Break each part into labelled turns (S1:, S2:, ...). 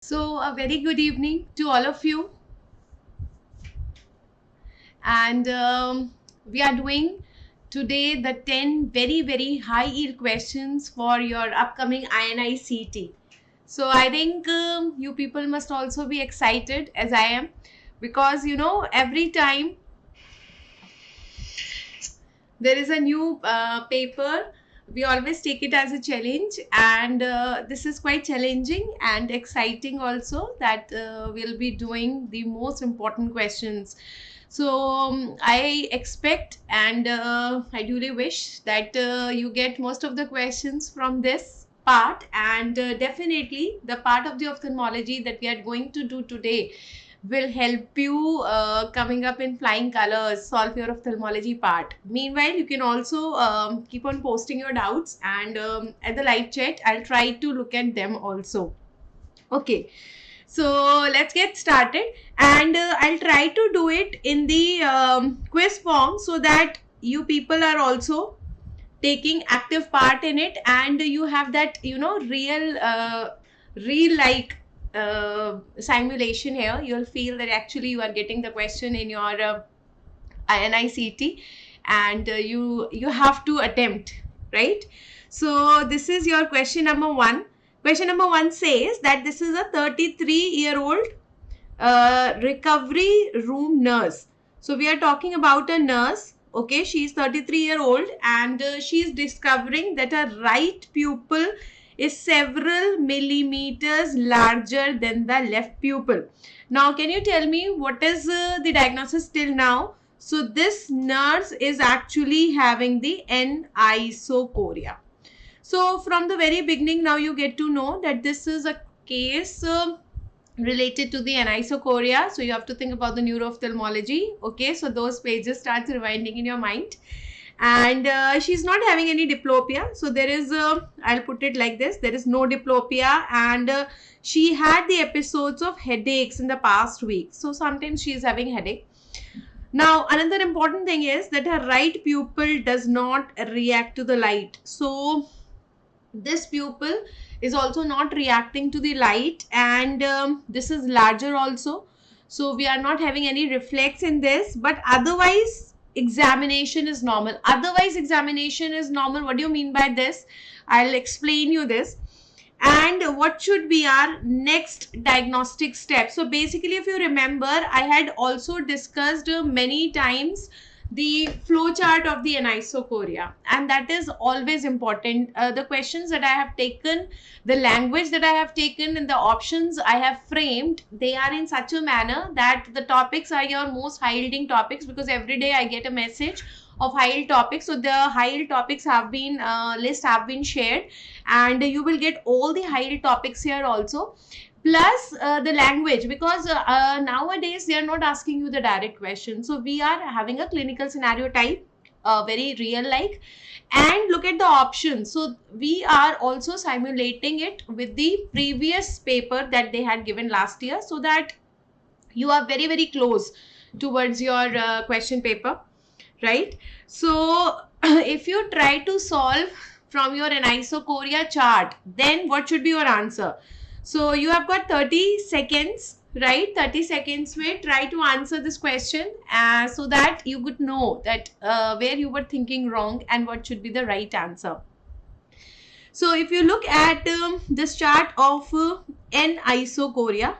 S1: So, a very good evening to all of you. And we are doing today the 10 very, very high yield questions for your upcoming INICT. So, I think you people must also be excited as I am because every time there is a new paper, we always take it as a challenge, and this is quite challenging and exciting also that we'll be doing the most important questions. So I expect and I duly wish that you get most of the questions from this part, and definitely the part of the ophthalmology that we are going to do today will help you coming up in flying colors, solve your ophthalmology part. Meanwhile, you can also keep on posting your doubts, and at the live chat, I'll try to look at them also. Okay, so let's get started, and I'll try to do it in the quiz form so that you people are also taking active part in it, and you have that real like simulation here. You'll feel that actually you are getting the question in your INICT, and you have to attempt, right? So this is your question number one. Question number one says that this is a 33-year-old recovery room nurse. So we are talking about a nurse. Okay, she's 33-year-old, and she's discovering that her right pupil is several millimeters larger than the left pupil. Now, can you tell me what is the diagnosis till now? So this nurse is actually having the anisocoria. So from the very beginning, now you get to know that this is a case related to the anisocoria. So you have to think about the neuro-ophthalmology. Okay, so those pages start rewinding in your mind. And she's not having any diplopia. So there is, I'll put it like this, there is no diplopia, and she had the episodes of headaches in the past week. So sometimes she is having headache. Now, another important thing is that her right pupil does not react to the light. So this pupil is also not reacting to the light, and this is larger also. So we are not having any reflex in this, but otherwise examination is normal. Otherwise examination is normal. What do you mean by this? I'll explain you this. And what should be our next diagnostic step? So basically, if you remember, I had also discussed many times the flow chart of the anisocoria, and that is always important. The questions that I have taken, the language that I have taken, and the options I have framed, they are in such a manner that the topics are your most high yielding topics, because every day I get a message of high yield topics. So the high yield topics have been list have been shared, and you will get all the high yield topics here also, plus the language, because nowadays they are not asking you the direct question. So we are having a clinical scenario type, very real like, and look at the options. So we are also simulating it with the previous paper that they had given last year, so that you are very, very close towards your question paper, right? So if you try to solve from your anisocoria chart, then what should be your answer? So you have got 30 seconds, right? 30 seconds में try to answer this question, so that you could know that where you were thinking wrong and what should be the right answer. So if you look at this chart of anisocoria,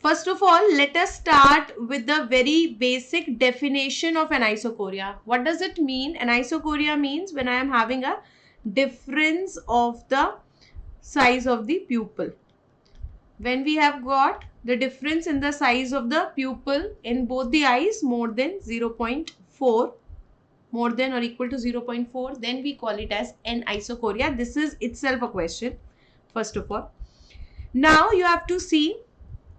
S1: first of all, let us start with the very basic definition of anisocoria. What does it mean? Anisocoria means when I am having a difference of the size of the pupil. When we have got the difference in the size of the pupil in both the eyes more than 0.4, more than or equal to 0.4, then we call it as anisocoria. This is itself a question, first of all. Now you have to see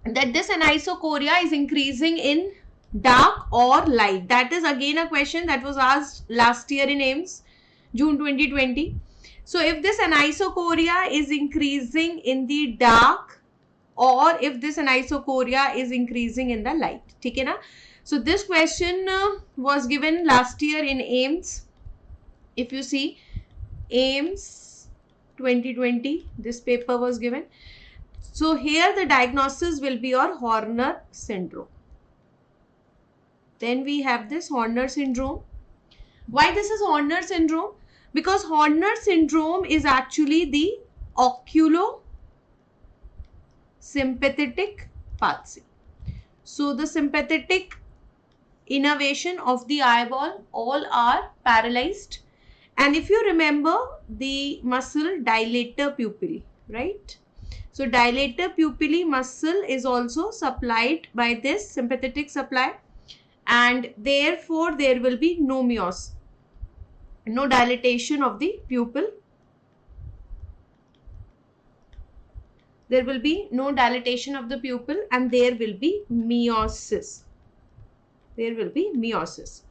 S1: that this anisocoria is increasing in dark or light. That is again a question that was asked last year in AIIMS, June 2020. So if this anisocoria is increasing in the dark, or if this anisocoria is increasing in the light, ठीक है ना? So this question was given last year in AIIMS. If you see AIIMS 2020, this paper was given. So here the diagnosis will be your Horner syndrome. Then we have this Horner syndrome. Why this is Horner syndrome? Because Horner syndrome is actually the oculosympathetic palsy. So the sympathetic innervation of the eyeball all are paralyzed. And if you remember the muscle dilator pupillae, right? So dilator pupillae muscle is also supplied by this sympathetic supply, and therefore there will be no meiosis, no dilatation of the pupil. There will be no dilatation of the pupil and there will be meiosis. There will be meiosis.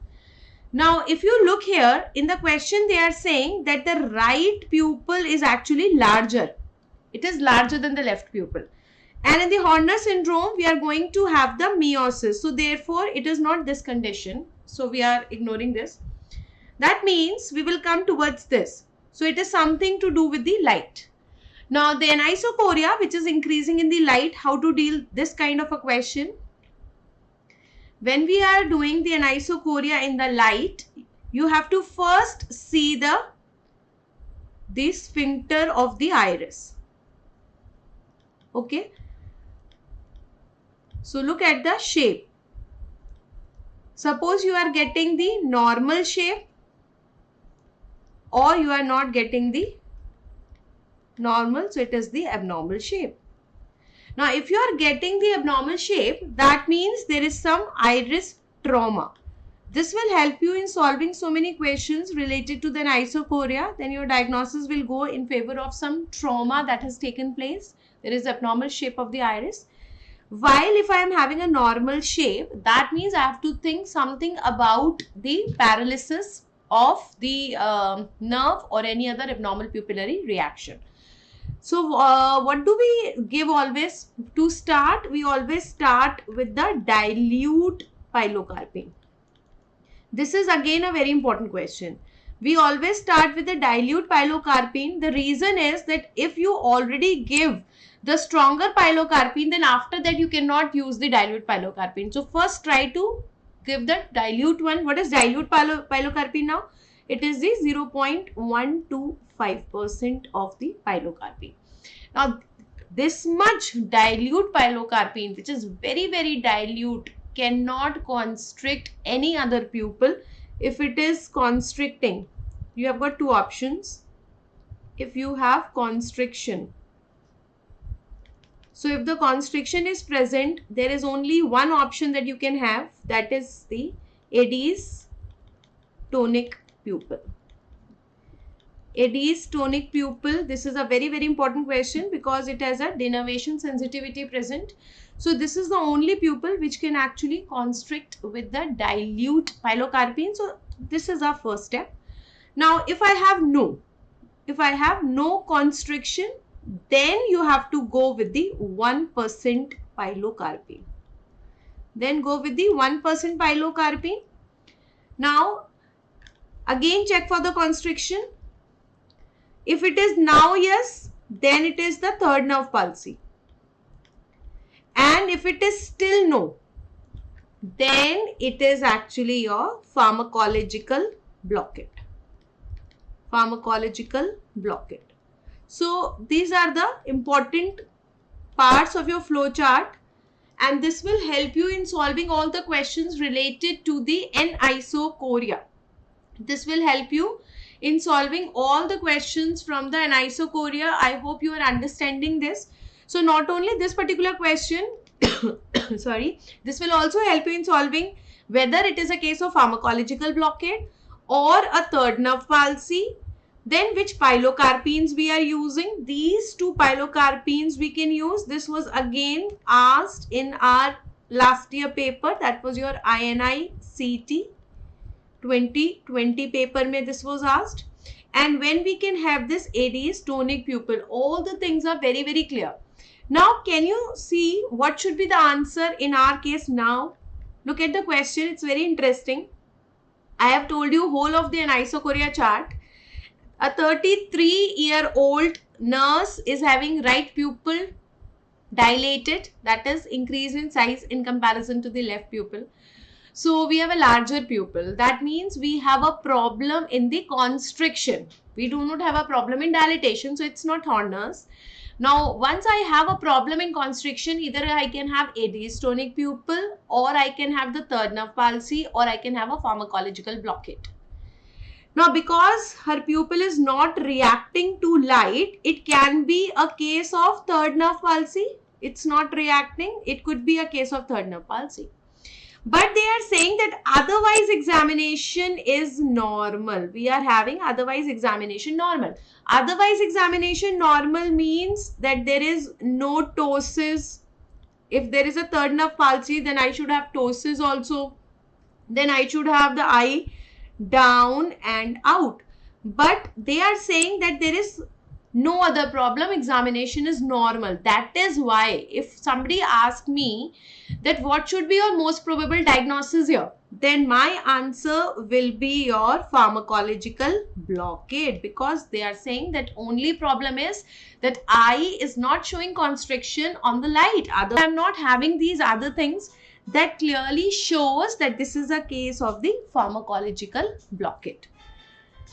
S1: Now, if you look here in the question, they are saying that the right pupil is actually larger. It is larger than the left pupil. And in the Horner syndrome, we are going to have the meiosis. So, therefore, it is not this condition. So, we are ignoring this. That means we will come towards this. So, it is something to do with the light. Now, the anisocoria, which is increasing in the light, how to deal this kind of a question? When we are doing the anisocoria in the light, you have to first see the sphincter of the iris. Okay. So, look at the shape. Suppose you are getting the normal shape or you are not getting the normal, so it is the abnormal shape. Now, if you are getting the abnormal shape, that means there is some iris trauma. This will help you in solving so many questions related to the anisocoria. Then your diagnosis will go in favor of some trauma that has taken place. There is abnormal shape of the iris. While if I am having a normal shape, that means I have to think something about the paralysis of the nerve or any other abnormal pupillary reaction. So, what do we give always? To start, we always start with the dilute pilocarpine. This is again a very important question. We always start with the dilute pilocarpine. The reason is that if you already give the stronger pilocarpine, then after that you cannot use the dilute pilocarpine. So, first try to give the dilute one. What is dilute pilocarpine now? It is the 0.125% of the pilocarpine. Now, this much dilute pilocarpine, which is very, very dilute, cannot constrict any other pupil. If it is constricting, you have got two options. If you have constriction, so if the constriction is present, there is only one option that you can have, that is the Adie's tonic pupil. Adie's tonic pupil, this is a very, very important question because it has a denervation sensitivity present. So, this is the only pupil which can actually constrict with the dilute pilocarpine. So, this is our first step. Now, if I have no constriction, then you have to go with the 1% pilocarpine. Then go with the 1% pilocarpine. Now, again check for the constriction. If it is now yes, then it is the third nerve palsy. And if it is still no, then it is actually your pharmacological blockade. Pharmacological blockade. So, these are the important parts of your flow chart, and this will help you in solving all the questions related to the anisocoria. This will help you in solving all the questions from the anisocoria. I hope you are understanding this. So, not only this particular question, sorry, this will also help you in solving whether it is a case of pharmacological blockade or a third nerve palsy. Then which pilocarpines we are using. These two pilocarpines we can use. This was again asked in our last year paper, that was your INI-CT 2020 paper mein this was asked. And when we can have this Adie's tonic pupil, all the things are very, very clear. Now, can you see what should be the answer in our case now? Look at the question, it's very interesting. I have told you whole of the anisocoria chart. A 33-year-old nurse is having right pupil dilated, that is increase in size in comparison to the left pupil. So we have a larger pupil. That means we have a problem in the constriction. We do not have a problem in dilatation, so it's not Horner's. Now, once I have a problem in constriction, either I can have adiastonic pupil, or I can have the third nerve palsy, or I can have a pharmacological blockade. Now, because her pupil is not reacting to light, it can be a case of third nerve palsy. It's not reacting. It could be a case of third nerve palsy. But they are saying that otherwise examination is normal. We are having otherwise examination normal. Otherwise examination normal means that there is no ptosis. If there is a third nerve palsy, then I should have ptosis also. Then I should have the eye down and out. But they are saying that there is no other problem, examination is normal. That is why if somebody asks me that what should be your most probable diagnosis here, then my answer will be your pharmacological blockade, because they are saying that only problem is that eye is not showing constriction on the light. Other, I am not having these other things. That clearly shows that this is a case of the pharmacological blockade.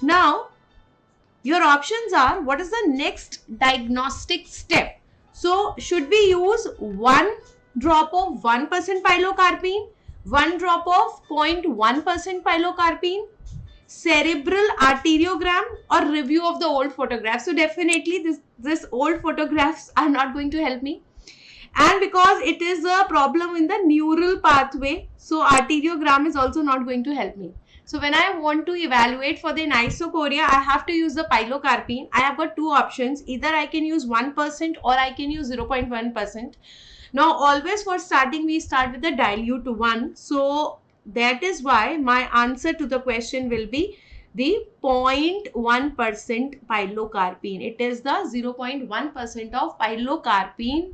S1: Now, your options are, what is the next diagnostic step? So, should we use 1 drop of 1% pilocarpine, 1 drop of 0.1% pilocarpine, cerebral arteriogram, or review of the old photographs? So, definitely this old photographs are not going to help me. And because it is a problem in the neural pathway, so arteriogram is also not going to help me. So when I want to evaluate for the anisocoria, I have to use the pilocarpine. I have got two options. Either I can use 1% or I can use 0.1%. Now always for starting, we start with the dilute 1. So that is why my answer to the question will be the 0.1% pilocarpine. It is the 0.1% of pilocarpine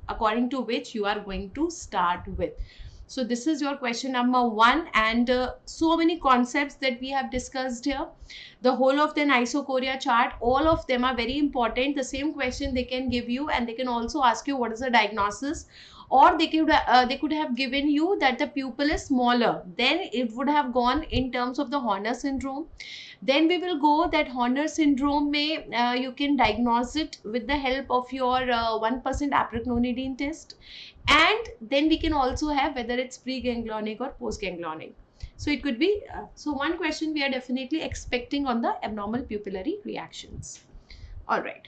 S1: according to which you are going to start with. So this is your question number 1, and so many concepts that we have discussed here. The whole of the anisocoria chart, all of them are very important. The same question they can give you, and they can also ask you what is the diagnosis, or they could have given you that the pupil is smaller. Then it would have gone in terms of the Horner syndrome. Then we will go that Horner syndrome may you can diagnose it with the help of your 1% apracnonidine test, and then we can also have whether it's preganglionic or postganglionic. So it could be so one question we are definitely expecting on the abnormal pupillary reactions. All right.